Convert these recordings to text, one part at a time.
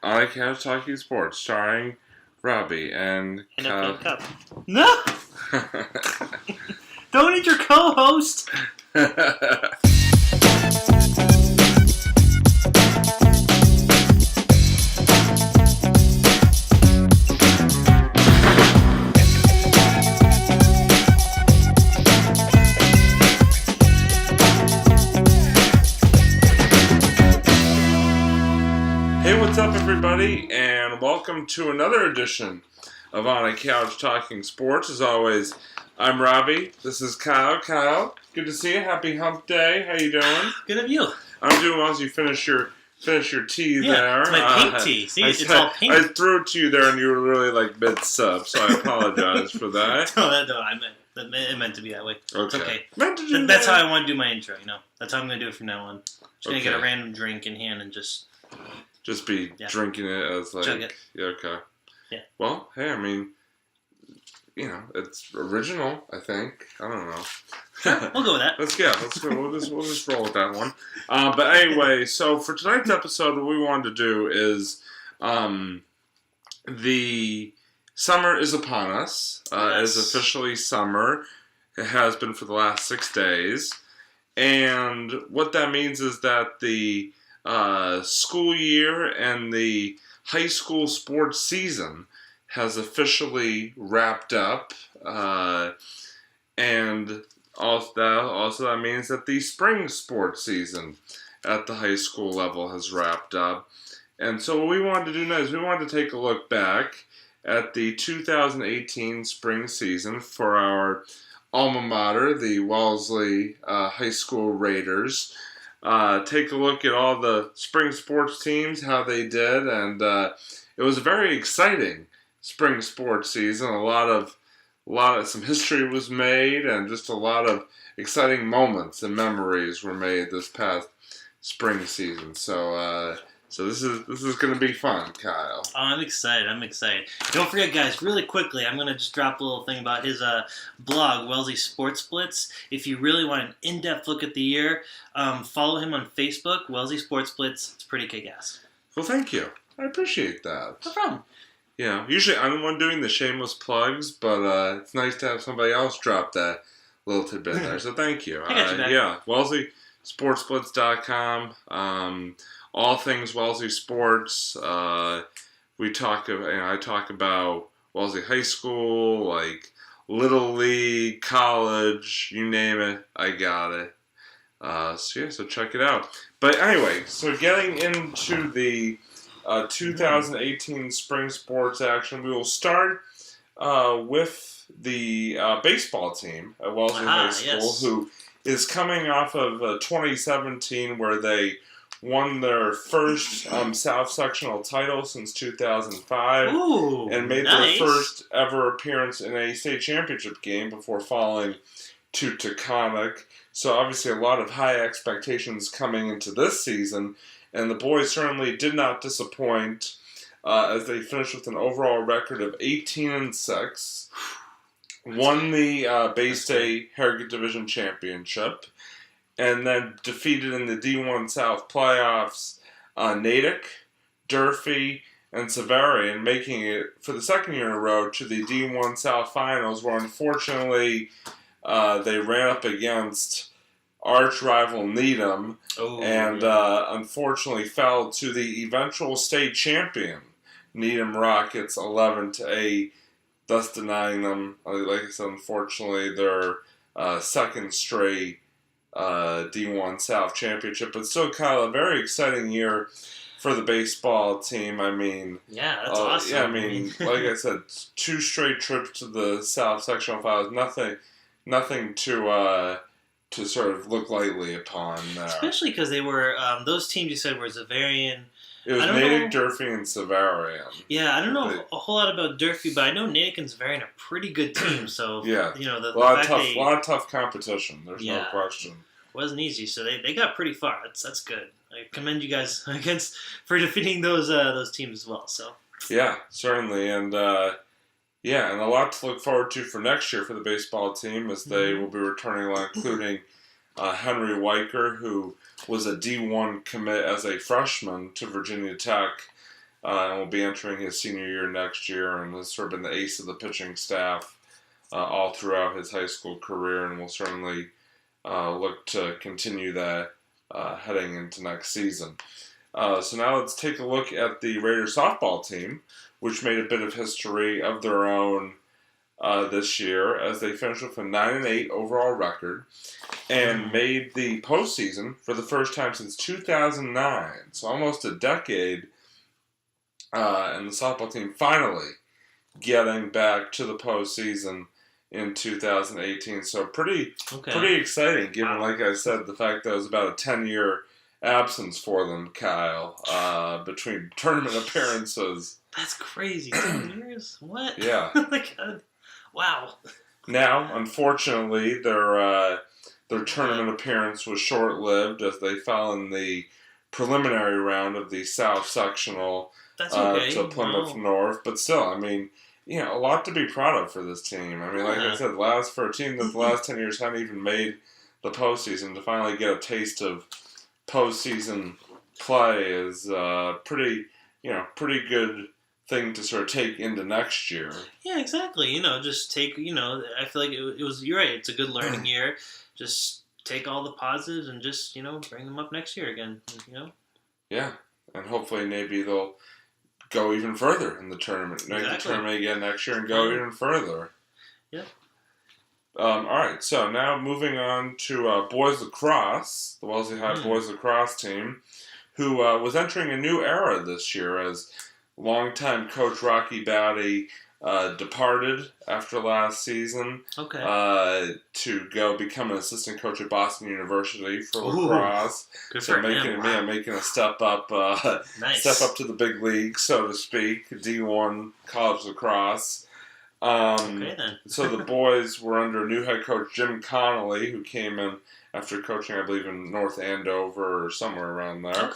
I Couch Talking Sports, starring Robbie and Kyle. Cup. No! Don't eat your co-host! Hey, what's up, everybody, and welcome to another edition of On a Couch Talking Sports. As always, I'm Robbie. This is Kyle. Kyle, good to see you. Happy Hump Day. How you doing? Good of you. I'm doing well as you finish your tea there. It's my pink tea. See, it's all pink. I threw it to you there, and you were really like mid-sub, so I apologize for that. No, it meant to be that way. Okay. It's okay. That's how I want to do my intro, That's how I'm going to do it from now on. Just going to get a random drink in hand and just be drinking it as like... Chug it. Yeah, okay. Yeah. Well, hey, I mean, it's original, I think. I don't know. Sure, we'll go with that. Let's go. We'll just roll with that one. But anyway, so for tonight's episode, what we wanted to do is the summer is upon us. It is officially summer. It has been for the last 6 days. And what that means is that the school year and the high school sports season has officially wrapped up, and also that means that the spring sports season at the high school level has wrapped up. And so what we wanted to do now is we wanted to take a look back at the 2018 spring season for our alma mater, the Wellesley High School Raiders. Take a look at all the spring sports teams, how they did, and it was a very exciting spring sports season. A lot of some history was made, and just a lot of exciting moments and memories were made this past spring season. So this is going to be fun, Kyle. Oh, I'm excited. Don't forget, guys, really quickly, I'm going to just drop a little thing about his blog, Wellesley Sports Splits. If you really want an in-depth look at the year, follow him on Facebook, Wellesley Sports Splits. It's pretty kick-ass. Well, thank you. I appreciate that. No problem. Yeah, usually I'm the one doing the shameless plugs, but it's nice to have somebody else drop that little tidbit there, so thank you. I got you back. Yeah, WellesleySportsSplits.com. All things Wellesley sports. I talk about Wellesley High School, like Little League, college, you name it, I got it. So check it out. But anyway, so getting into the 2018 spring sports action, we will start with the baseball team at Wellesley High School, who is coming off of 2017, where they won their first South Sectional title since 2005. Ooh, and made their first ever appearance in a state championship game before falling to Taconic. So obviously a lot of high expectations coming into this season, and the boys certainly did not disappoint as they finished with an overall record of 18-6, won the Bay State Harrogate Division Championship, and then defeated in the D1 South playoffs Natick, Durfee, and Severian, making it for the second year in a row to the D1 South finals, where unfortunately they ran up against arch rival Needham, and unfortunately fell to the eventual state champion Needham Rockets 11-8, thus denying them, like I said, unfortunately, their second straight D1 South championship. But still, Kyle, a very exciting year for the baseball team. I mean, yeah, that's awesome. Yeah, I mean, like I said, 2 straight trips to the South Sectional Finals. Nothing to sort of look lightly upon there. Especially because they were those teams you said were Severian. It was Natick, Durfee, and Severian. Yeah, I don't know a whole lot about Durfee, but I know Natick and Severian are pretty good teams. So yeah, a lot of tough competition. There's no question. It wasn't easy, so they got pretty far. That's good. I commend you guys for defeating those teams as well. So yeah, certainly, and a lot to look forward to for next year for the baseball team, as they will be returning, including Henry Weicker, who was a D1 commit as a freshman to Virginia Tech and will be entering his senior year next year, and has sort of been the ace of the pitching staff all throughout his high school career, and will certainly look to continue that heading into next season. So now let's take a look at the Raiders softball team, which made a bit of history of their own this year as they finished with a 9-8 overall record and made the postseason for the first time since 2009, so almost a decade. And the softball team finally getting back to the postseason in 2018. So pretty exciting, given, like I said, the fact that it was about a 10-year absence for them, Kyle, between tournament appearances. That's crazy. 10 years? What? Yeah. Wow. Now, unfortunately, their tournament appearance was short-lived as they fell in the preliminary round of the South Sectional to Plymouth North. But still, I mean, a lot to be proud of for this team. I mean, like I said, for a team that the last 10 years hadn't even made the postseason, to finally get a taste of postseason play is pretty good thing to sort of take into next year. Yeah, exactly. Just take, I feel like it was, you're right, it's a good learning year. Just take all the positives and just, bring them up next year again, Yeah, and hopefully maybe they'll go even further in the tournament. Make the tournament again next year and go even further. Yeah. All right, so now moving on to boys lacrosse, the Wellesley High boys lacrosse team, who was entering a new era this year as longtime coach Rocky Batty departed after last season to go become an assistant coach at Boston University for lacrosse. Good so for him. Making a step up to the big league, so to speak, D1 college lacrosse. So the boys were under new head coach Jim Connolly, who came in after coaching, I believe, in North Andover or somewhere around there.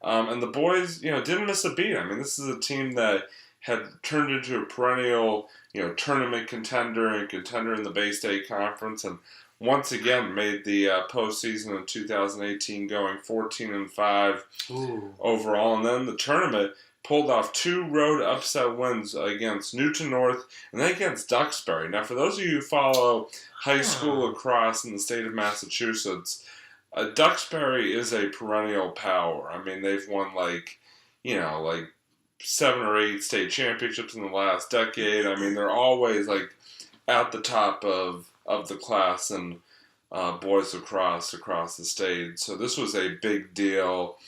And the boys, didn't miss a beat. I mean, this is a team that had turned into a perennial, tournament contender and contender in the Bay State Conference, and once again made the postseason in 2018, going 14-5 overall. And then the tournament pulled off 2 road upset wins against Newton North and then against Duxbury. Now, for those of you who follow high school lacrosse in the state of Massachusetts, Duxbury is a perennial power. I mean, they've won like 7 or 8 state championships in the last decade. I mean, they're always at the top of the class in boys lacrosse across the state. So this was a big deal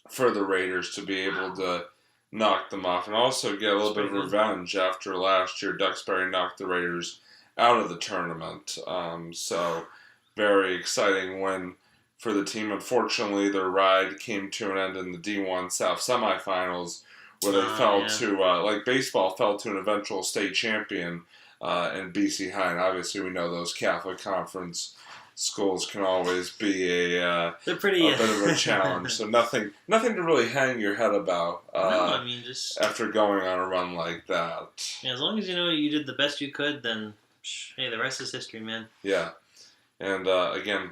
for the Raiders to be able to knock them off and also get a little bit of revenge after last year Duxbury knocked the Raiders out of the tournament. So very exciting win for the team. Unfortunately, their ride came to an end in the D1 South semifinals, where they fell to, baseball, fell to an eventual state champion in BC High. And obviously, we know those Catholic Conference schools can always be a bit of a challenge. So nothing to really hang your head about after going on a run like that. Yeah, as long as you did the best you could, then hey, the rest is history, man. Yeah. And again,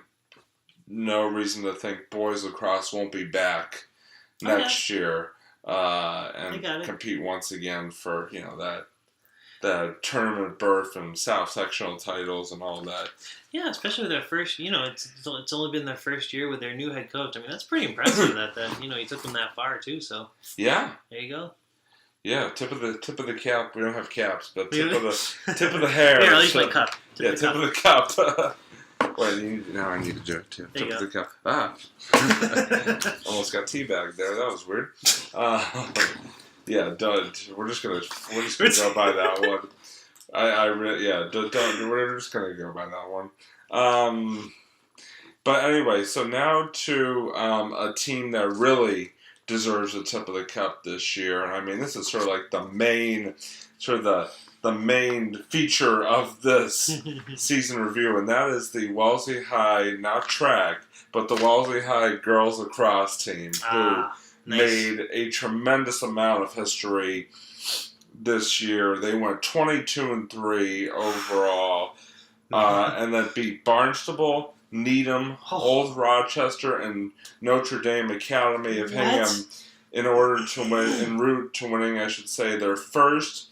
no reason to think boys lacrosse won't be back next year and compete once again for that tournament berth and South Sectional titles and all that. Yeah, especially their first. It's only been their first year with their new head coach. I mean, that's pretty impressive that he took them that far too. So yeah, there you go. Yeah, tip of the cap. We don't have caps, but tip of the hair. Here, at least my cup. Tip of the cup. Wait, now I need to do it too. Tip of the cup. Almost got teabagged there. That was weird. Yeah, we're just gonna go by that one. We're just gonna go by that one. But anyway, so now to a team that really deserves a tip of the cup this year. I mean, this is sort of like the main feature of this season review, and that is the Wellesley High, not track, but the Wellesley High girls lacrosse team, who made a tremendous amount of history this year. They went 22-3 overall, and then beat Barnstable, Needham, Old Rochester, and Notre Dame Academy of Hingham in order to win, en route to winning, I should say, their first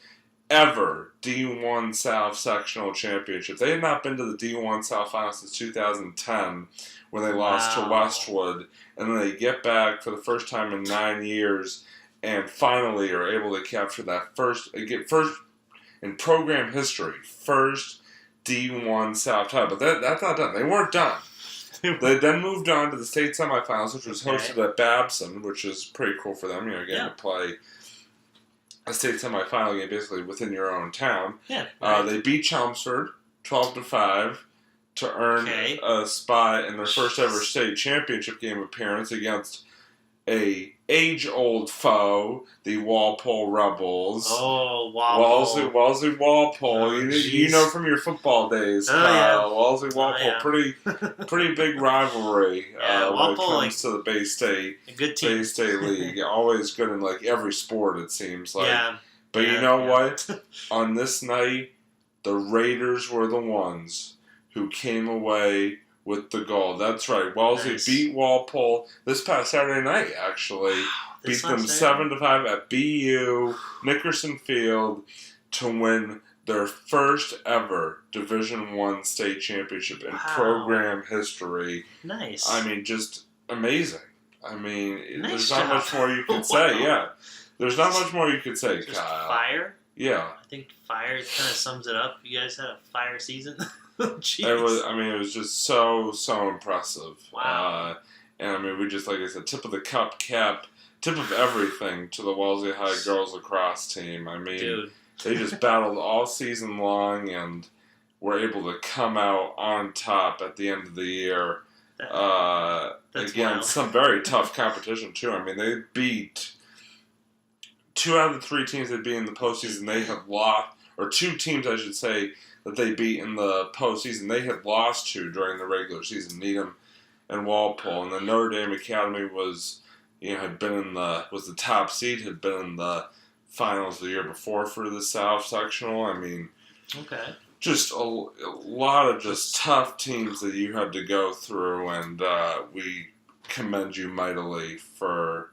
ever D1 South sectional championship. They had not been to the D1 South final since 2010 when they lost to Westwood, and then they get back for the first time in 9 years and finally are able to capture that first in program history, first D1 South title. But that's not done. They weren't done. They then moved on to the state semifinals, which was hosted at Babson, which is pretty cool for them. Getting to play a state semifinal game basically within your own town. Yeah. Right. They beat Chelmsford 12-5 to earn a spot in their first ever state championship game appearance against a age-old foe, the Walpole Rebels. Oh, Walpole. Wellesley Walpole. Oh, you know from your football days, Kyle. Wellesley Walpole, pretty big rivalry when it comes to the Bay State. A good team. Bay State League. Always good in every sport, it seems like. Yeah. But you know what? On this night, the Raiders were the ones who came away with the gold. That's right. Wellesley beat Walpole this past Saturday night, actually. Beat them 7-5 at BU, Nickerson Field, to win their first ever Division I state championship in program history. Nice. I mean, just amazing. I mean, there's not much more you could say. Yeah. There's not much more you could say, just Kyle. Fire? Yeah. I think fire kind of sums it up. You guys had a fire season. Jeez. It was just so impressive. Wow. And we just, like I said, tip of the cap, tip of everything to the Wellesley High girls lacrosse team. Dude. They just battled all season long and were able to come out on top at the end of the year. Against wild. Some very tough competition too. They beat 2 out of the 3 teams they'd be in the postseason. They had lost, or 2 teams, I should say, that they beat in the postseason. They had lost to during the regular season, Needham and Walpole. And then Notre Dame Academy was the top seed, had been in the finals the year before for the South sectional. Just a lot of just tough teams that you had to go through, and we commend you mightily for,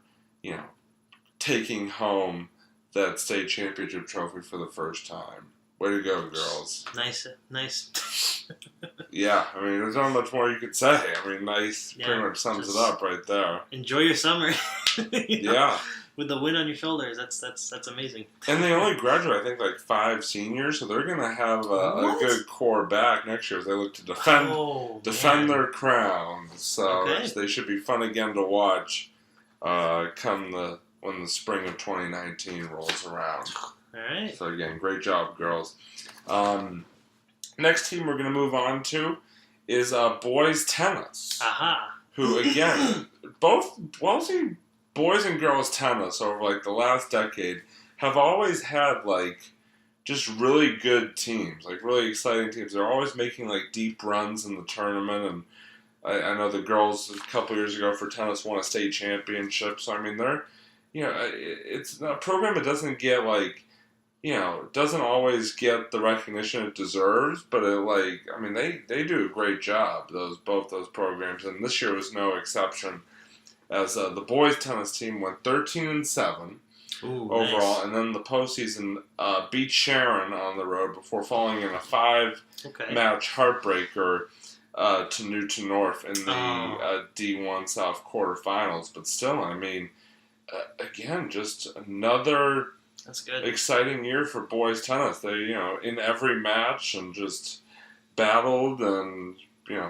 taking home that state championship trophy for the first time. Way to go, girls. Nice. Yeah, there's not much more you could say. Nice pretty much sums it up right there. Enjoy your summer. Yeah. With the win on your shoulders, that's amazing. And they only graduate, I think, 5 seniors, so they're going to have a good core back next year as they look to defend their crown. So they should be fun again to watch when the spring of 2019 rolls around. All right. So again, great job, girls. Next team we're going to move on to is boys tennis. Aha. Who again, both Wellesley boys and girls tennis over the last decade have always had just really good teams, really exciting teams. They're always making deep runs in the tournament, and I know the girls a couple years ago for tennis won a state championship. So they're it's a program that doesn't get doesn't always get the recognition it deserves, but they do a great job, both those programs, and this year was no exception, as the boys tennis team went 13-7 overall, and then the postseason beat Sharon on the road before falling in a 5-match heartbreaker to Newton North in the D1 South quarterfinals. But still, again, just another exciting year for boys tennis. They, in every match and just battled and,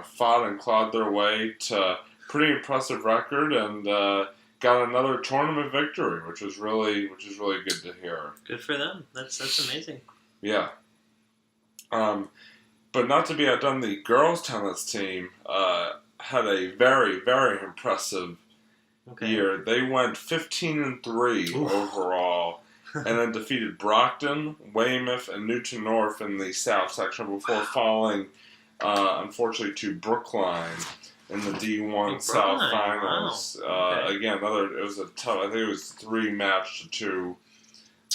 fought and clawed their way to pretty impressive record and got another tournament victory, which is really good to hear. Good for them. That's amazing. Yeah. But not to be outdone, the girls tennis team had a very, very impressive year. They went 15-3 overall, and then defeated Brockton, Weymouth, and Newton North in the South section before falling, unfortunately, to Brookline in the D1 South finals. Wow. Again, it was a tough. I think it was 3-2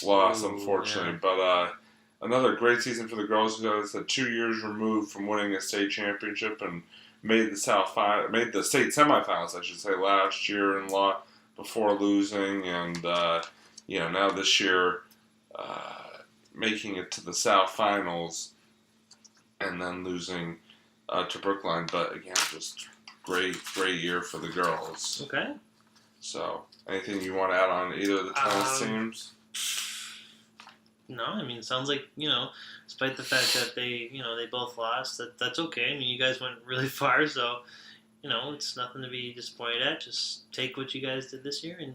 loss, unfortunately. But another great season for the girls. It's 2 years removed from winning a state championship and made the state semifinals, I should say, last year before losing, and now this year making it to the South Finals, and then losing to Brookline. But again, just great year for the girls. Okay. So, anything you want to add on either of the tennis teams? No, I mean, it sounds like, despite the fact that they both lost, that's okay. I mean, you guys went really far, so, it's nothing to be disappointed at. Just take what you guys did this year and,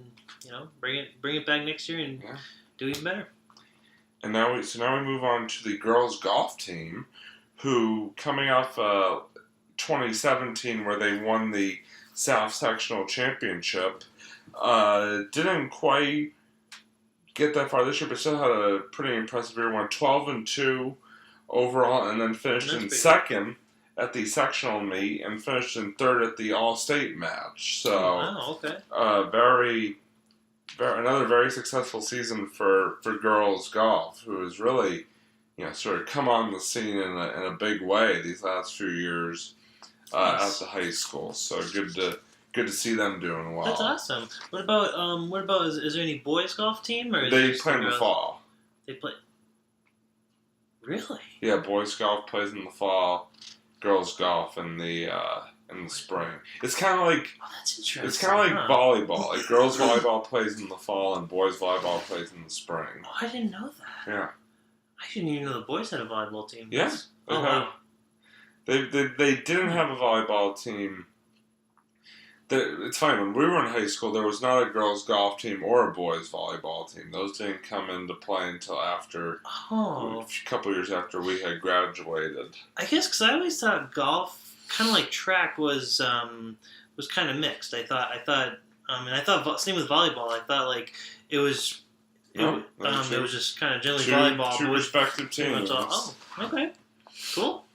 bring it back next year and do even better. And now we move on to the girls golf team, who coming off 2017 where they won the South Sectional Championship, didn't quite get that far this year, but still had a pretty impressive year. Won 12-2 overall, and then finished in second at the sectional meet, and finished in third at the All-State match. So, okay. Another very successful season for girls golf, who has really, sort of come on the scene in a big way these last few years at the high school. So good to see them doing well. That's awesome. What about is there any boys golf team, or they play in the fall? They play. Really? Yeah, boys golf plays in the fall, girls golf in the spring. It's kind of like that's interesting. It's kind of like volleyball. Like girls volleyball plays in the fall and boys volleyball plays in the spring. Oh, I didn't know that. Yeah. I didn't even know the boys had a volleyball team. Yes. Yeah. Wow. They didn't have a volleyball team. It's funny, when we were in high school, there was not a girls' golf team or a boys' volleyball team. Those didn't come into play until after a couple years after we had graduated. I guess because I always thought golf, kind of like track, was kind of mixed. I thought same with volleyball. I thought like it was just kind of generally volleyball. Two respective teams. Okay, cool.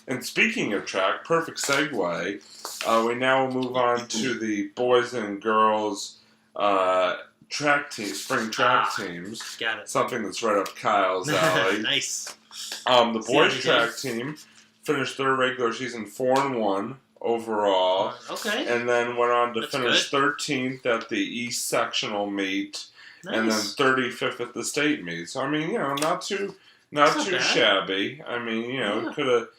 And speaking of track, perfect segue. We now move on to the boys and girls track teams, spring track teams. Got it. Something that's right up Kyle's alley. Nice. The boys track team finished their regular season 4-1 overall. Okay. And then went on to finish 13th at the East Sectional meet, and then 35th at the state meet. So I mean, not too shabby. I mean, could have.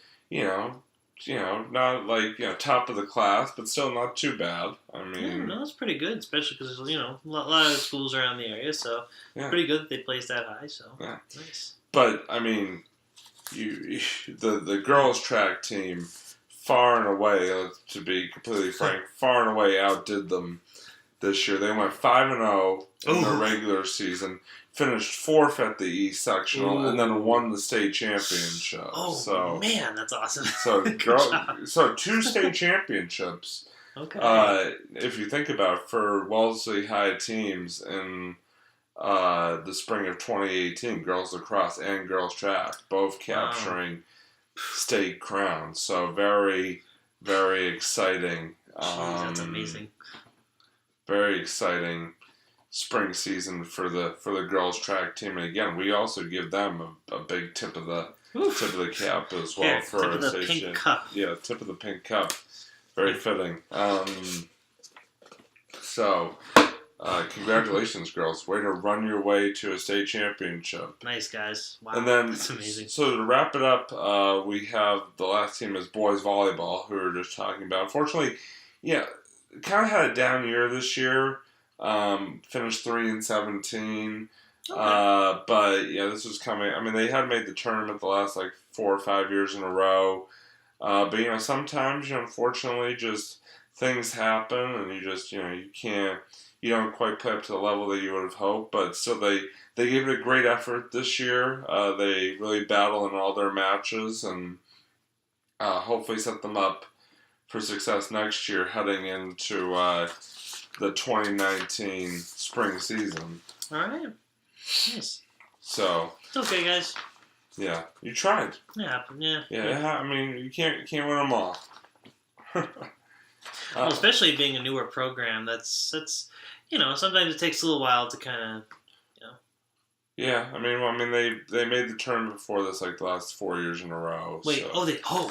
Not like, top of the class, but still not too bad. I mean... no, that's pretty good, especially because, a lot of schools around the area, so pretty good that they placed that high, so nice. But, I mean, the girls' track team, far and away, to be completely frank, far and away outdid them this year. They went 5-0 in their regular season, finished 4th at the East Sectional, and then won the state championship. Oh, man, that's awesome. So 2 state championships. Okay. If you think about it, for Wellesley High teams in the spring of 2018, girls lacrosse and girls track, both capturing state crowns. So very, very exciting. Jeez, that's amazing. Very exciting spring season for the girls track team, and again, we also give them a big tip of the cap as well for our station. Pink cup. Yeah, tip of the pink cup. Very fitting. So, congratulations, girls! Way to run your way to a state championship. Nice, guys. Wow, and then, that's amazing. So to wrap it up, we have the last team is boys volleyball, who we were just talking about. Unfortunately, kind of had a down year this year. Finished 3-17. Okay. But this was coming. I mean, they had made the tournament the last 4 or 5 years in a row. But sometimes unfortunately, just things happen, and you just you don't quite play up to the level that you would have hoped. But still, they gave it a great effort this year. They really battle in all their matches, and hopefully set them up for success next year, heading into the 2019 spring season. All right. Nice. So. It's okay, guys. Yeah, you tried. Yeah. I mean, you can't win them all. Well, especially being a newer program, that's sometimes it takes a little while to kind of. Yeah, I mean, they made the tournament before this the last 4 years in a row. Wait, so.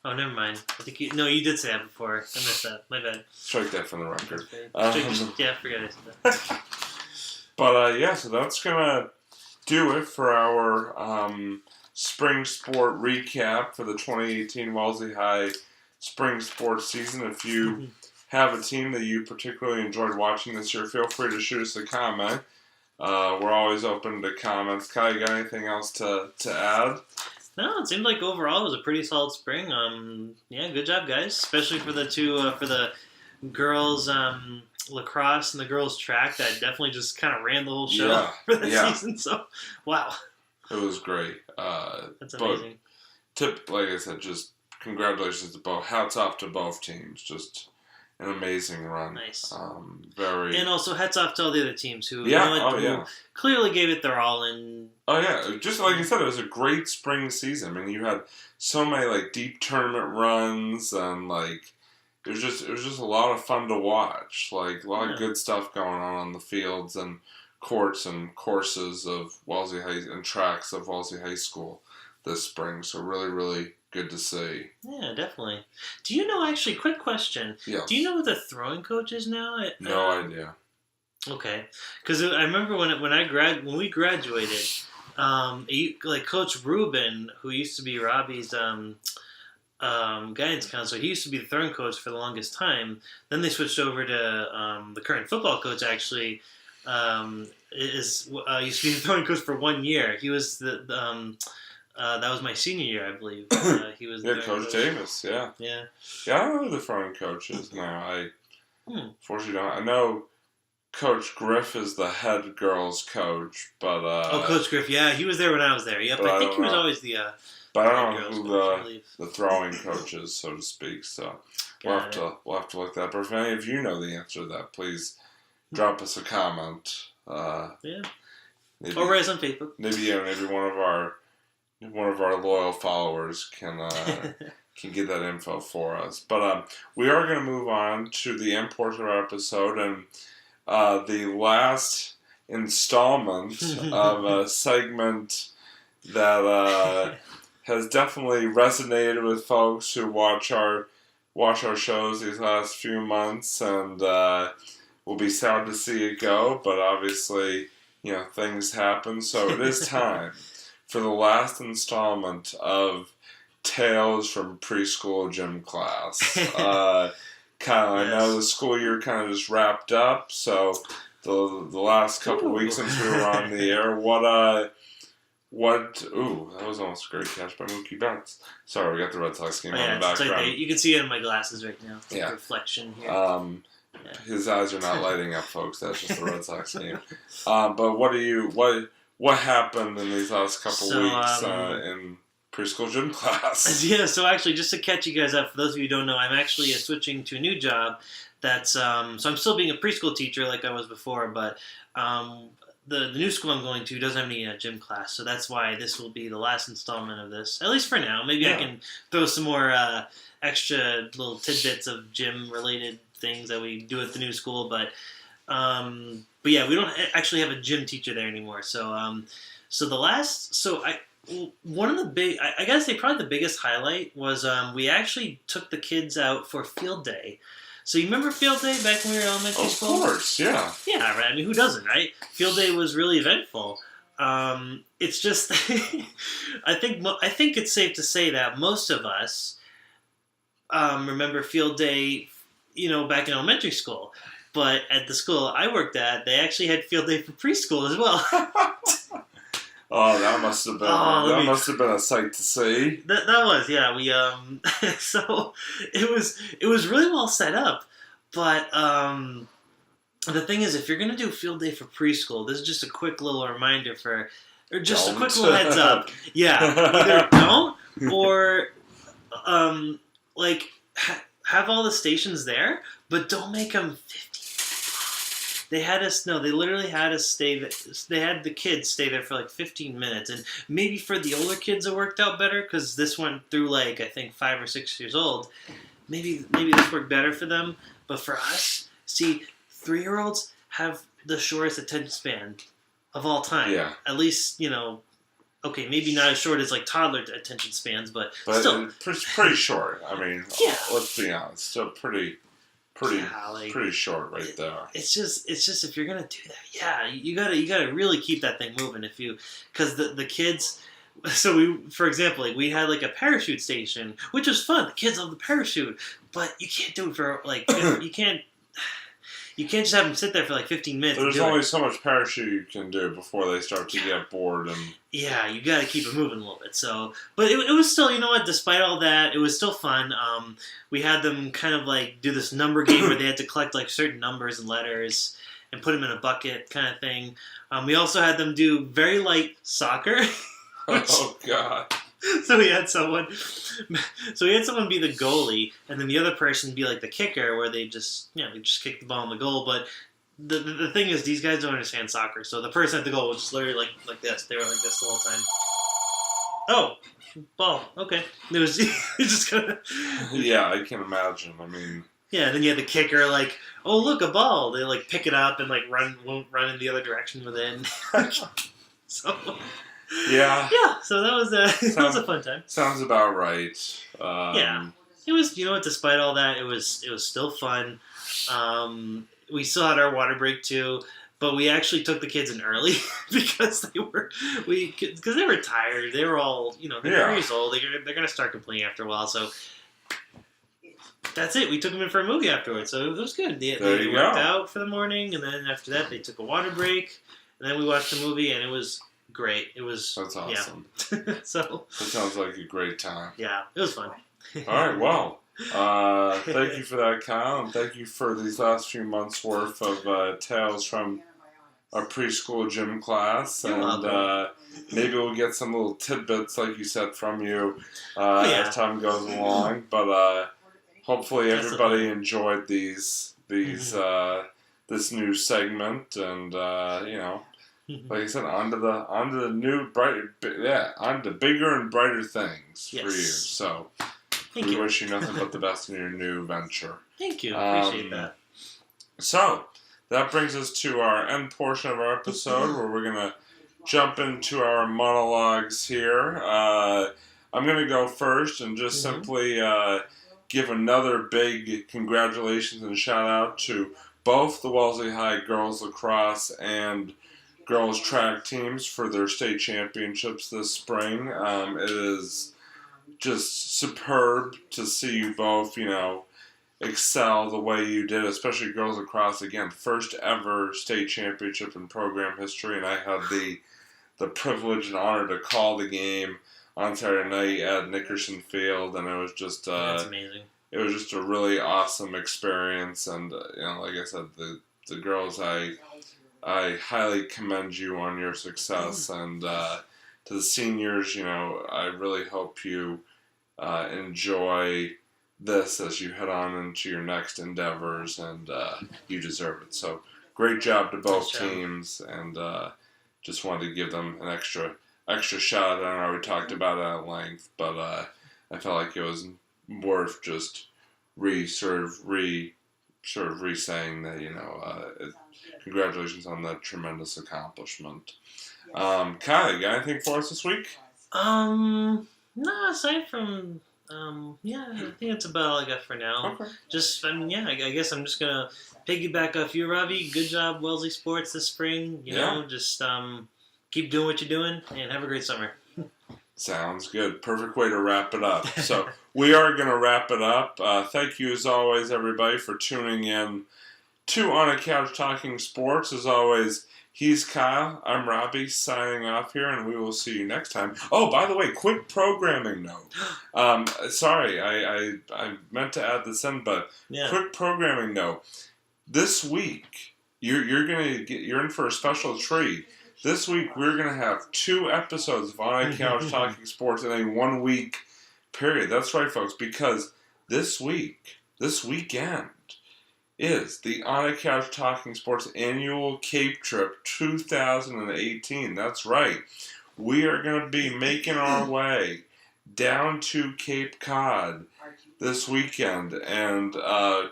Oh, never mind. I think you did say that before. I missed that. My bad. Strike that from the record. Forget I said that. But so that's gonna do it for our spring sport recap for the 2018 Wellesley High spring sports season. If you have a team that you particularly enjoyed watching this year, feel free to shoot us a comment. We're always open to comments. Kyle, you got anything else to add? No, it seemed like overall it was a pretty solid spring. Good job, guys. Especially for the two, for the girls lacrosse and the girls track. That definitely just kind of ran the whole show for the season. So, wow. It was great. That's amazing. Like I said, just congratulations to both. Hats off to both teams. Just an amazing run. Nice. And also hats off to all the other teams who clearly gave it their all. Oh yeah, just like you said, it was a great spring season. I mean, you had so many deep tournament runs, and it was just a lot of fun to watch. A lot of good stuff going on the fields and courts and courses of Wellesley High and tracks of Wellesley High School this spring. So really, really good to see. Yeah, definitely. Do you know, actually, quick question. Yes. Do you know who the throwing coach is now? No idea. Okay. Because I remember when we graduated, Coach Ruben, who used to be Robbie's guidance counselor, he used to be the throwing coach for the longest time. Then they switched over to the current football coach, actually, used to be the throwing coach for 1 year. He was that was my senior year, I believe. He was Coach Davis. Yeah. Yeah. Yeah, I don't know who the throwing coach is now. Fortunately don't. I know Coach Griff is the head girls coach, but Coach Griff. Yeah, he was there when I was there. Yep, I think he was always the. But I don't know who the throwing coach is, so to speak. So we'll have to look that up. But if any of you know the answer to that, please drop us a comment. Maybe, or write us on Facebook. Maybe one of our loyal followers can get that info for us. But we are going to move on to the end portion of our episode, and the last installment of a segment that has definitely resonated with folks who watch our shows these last few months, and we'll be sad to see it go. But obviously, things happen, so it is time for the last installment of Tales from Preschool Gym Class. Kyle, I know the school year kind of just wrapped up, so the last couple weeks since we were on the air, that was almost a great catch by Mookie Betts. Sorry, we got the Red Sox game on the background. You can see it in my glasses right now. Yeah. Reflection here. His eyes are not lighting up, folks. That's just the Red Sox game. But what happened in these last couple weeks in preschool gym class? Yeah, so actually, just to catch you guys up, for those of you who don't know, I'm actually switching to a new job. That's so I'm still being a preschool teacher like I was before, but the new school I'm going to doesn't have any gym class, so that's why this will be the last installment of this, at least for now. Maybe I can throw some more extra little tidbits of gym-related things that we do at the new school, but yeah, we don't actually have a gym teacher there anymore. So one of the big, I gotta say, probably the biggest highlight was we actually took the kids out for field day. So you remember field day back when we were in elementary school? Of course, yeah. Yeah, right. I mean, who doesn't, right? Field day was really eventful. It's just, I think it's safe to say that most of us remember field day, back in elementary school. But at the school I worked at, they actually had field day for preschool as well. Oh, that must have been a sight to see. That was, yeah. We so it was really well set up, but the thing is, if you're gonna do field day for preschool, this is just a quick little reminder a quick little heads up. Yeah, either don't or have all the stations there, but don't make them 50. They literally had us stay. They had the kids stay there for 15 minutes, and maybe for the older kids it worked out better because this went through I think 5 or 6 years old. Maybe this worked better for them, but for us, see, 3-year-olds have the shortest attention span of all time. Yeah. At least okay, maybe not as short as like toddler attention spans, but still pretty short. I mean, yeah. Let's be honest, still pretty short right there. It's just if you're gonna do that, yeah, you gotta really keep that thing moving. Because the kids. So for example, like we had like a parachute station, which was fun. The kids love the parachute, but you can't do it for like you can't just have them sit there for like 15 minutes. There's only so much parachute you can do before they start to get bored and. Yeah, you got to keep it moving a little bit. So, but it was still, you know what? Despite all that, it was still fun. We had them kind of like do this number game where they had to collect like certain numbers and letters and put them in a bucket, kind of thing. We also had them do very light soccer. Oh God! So we had someone be the goalie, and then the other person be like the kicker, where they just kick the ball in the goal. But the thing is, these guys don't understand soccer, so the person at the goal was just literally like this. They were like this the whole time. Oh, ball. Okay, it was just kind of. Yeah, I can imagine. I mean. Yeah, and then you had the kicker like, oh look, a ball. They like pick it up and like won't run in the other direction within. So. Yeah. Yeah. So that was a fun time. Sounds about right. Yeah. It was. You know what? Despite all that, it was still fun. We still had our water break too, but we actually took the kids in early because they were tired. They were all they're years old. They're gonna start complaining after a while. So that's it. We took them in for a movie afterwards, so it was good. They worked out for the morning, and then after that they took a water break, and then we watched the movie, and it was great. That's awesome. Yeah. So that sounds like a great time. Yeah, it was fun. All right, well, thank you for that, Kyle, and thank you for these last few months' worth of tales from our preschool gym class, and maybe we'll get some little tidbits, like you said, from you as time goes along. But hopefully, everybody enjoyed this new segment, and like I said, on to the new on to bigger and brighter things for you. So we wish you nothing but the best in your new venture. Thank you. Appreciate that. So that brings us to our end portion of our episode, where we're gonna jump into our monologues here. I'm gonna go first and just simply give another big congratulations and shout out to both the Wellesley High girls lacrosse and girls track teams for their state championships this spring. It is just superb to see you both, excel the way you did, especially girls lacrosse. Again, first ever state championship in program history, and I had the privilege and honor to call the game on Saturday night at Nickerson Field, and it was just that's amazing. It was just a really awesome experience, and like I said, the girls, I highly commend you on your success, and to the seniors, I really hope you enjoy this as you head on into your next endeavors, and you deserve it. So great job to both teams, and just wanted to give them an extra shout out. I know we talked about it at length, but I felt like it was worth just re-saying that, congratulations on that tremendous accomplishment. Kyle, you got anything for us this week? No, aside from, I think that's about all I got for now. Okay. I guess I'm just going to piggyback off you, Robbie. Good job, Wellesley Sports, this spring. Just keep doing what you're doing, and have a great summer. Sounds good. Perfect way to wrap it up. So we are going to wrap it up. Thank you, as always, everybody, for tuning in to On a Couch Talking Sports. As always, he's Kyle. I'm Robbie, signing off here, and we will see you next time. Oh, by the way, quick programming note. Sorry, I meant to add this in, but quick programming note. This week, you're in for a special treat. This week, we're going to have 2 episodes of On a Couch Talking Sports in a 1-week period. That's right, folks, because this weekend, is the On a Couch Talking Sports annual Cape Trip 2018. That's right. We are going to be making our way down to Cape Cod this weekend. And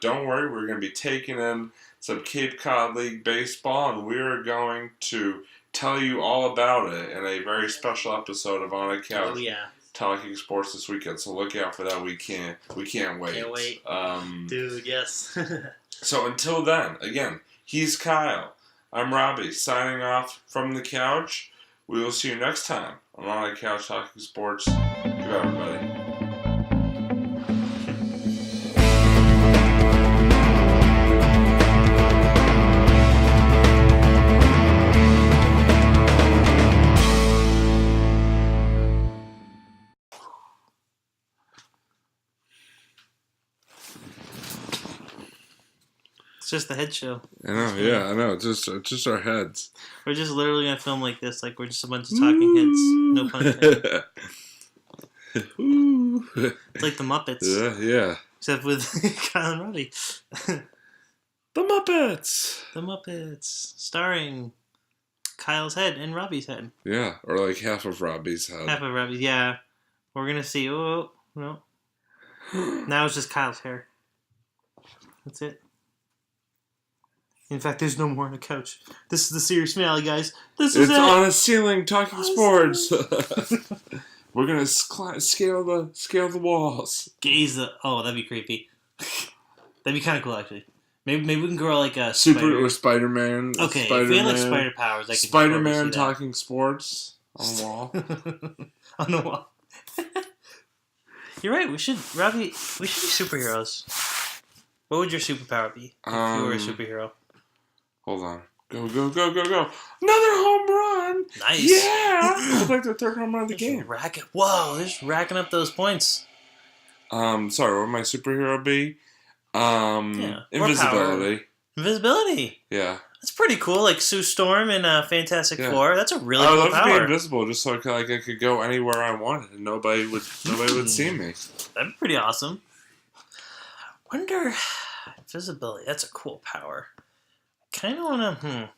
don't worry, we're going to be taking in some Cape Cod League baseball, and we're going to tell you all about it in a very special episode of On a Couch. Oh, yeah. Talking sports this weekend, so look out for that. We can't wait. Can't wait. Dude, yes. So until then, again, he's Kyle. I'm Robbie, signing off from the couch. We will see you next time on a Couch Talking Sports. Goodbye, everybody. It's just the head show. I know, yeah, I know. It's just our heads. We're just literally gonna film like this, like we're just a bunch of talking heads. No pun intended. It's like the Muppets. Yeah. Except with Kyle and Robbie. The Muppets! The Muppets. Starring Kyle's head and Robbie's head. Yeah, or like half of Robbie's head. Half of Robbie's, yeah. We're gonna see. Oh, no. Now it's just Kyle's hair. That's it. In fact, there's no more on the couch. This is the series finale, guys. This is it. It's on a ceiling talking sports. We're gonna scale the walls. Gaze the. Oh, that'd be creepy. That'd be kind of cool, actually. Maybe we can grow like a Spider-Man. Okay, if we had like spider powers, I could Spider-Man talking sports on the wall. On the wall. You're right. We should be superheroes. What would your superpower be if you were a superhero? Hold on. Go. Another home run! Nice. Yeah! I'd like the third home run of the game. Whoa, they're just racking up those points. Sorry, what would my superhero be? Invisibility. Invisibility? Yeah. That's pretty cool. Like Sue Storm in Fantastic Four. That's a really cool power. I'd love to be invisible just so I could go anywhere I wanted and nobody would see me. That'd be pretty awesome. Wonder... Invisibility. That's a cool power. Kind of want to,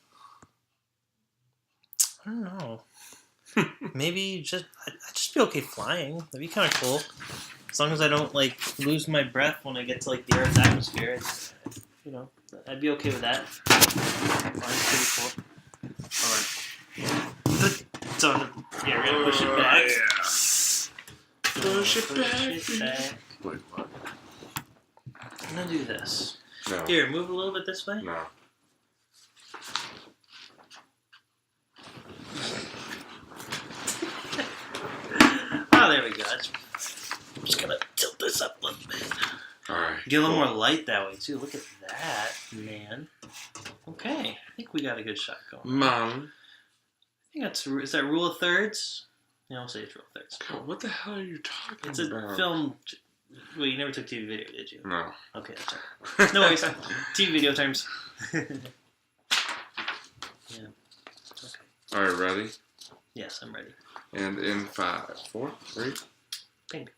I don't know. Maybe I'd just be okay flying. That'd be kind of cool. As long as I don't, like, lose my breath when I get to, like, the Earth's atmosphere. I'd be okay with that. Flying's pretty cool. Alright. Yeah, we're gonna push it back. Yeah. Push it back. Wait, what? I'm gonna do this. No. Here, move a little bit this way. No. Oh, there we go. I'm just gonna tilt this up a little bit. Alright. Get a little more light that way, too. Look at that, man. Okay. I think we got a good shot going. Mom. I think is that rule of thirds? Yeah, I'll say it's rule of thirds. God, what the hell are you talking about? It's a film. Well, you never took TV video, did you? No. Okay, that's all right. No worries. TV video terms. Yeah. Okay. Alright, ready? Yes, I'm ready. And in 5, 4, 3. Ping.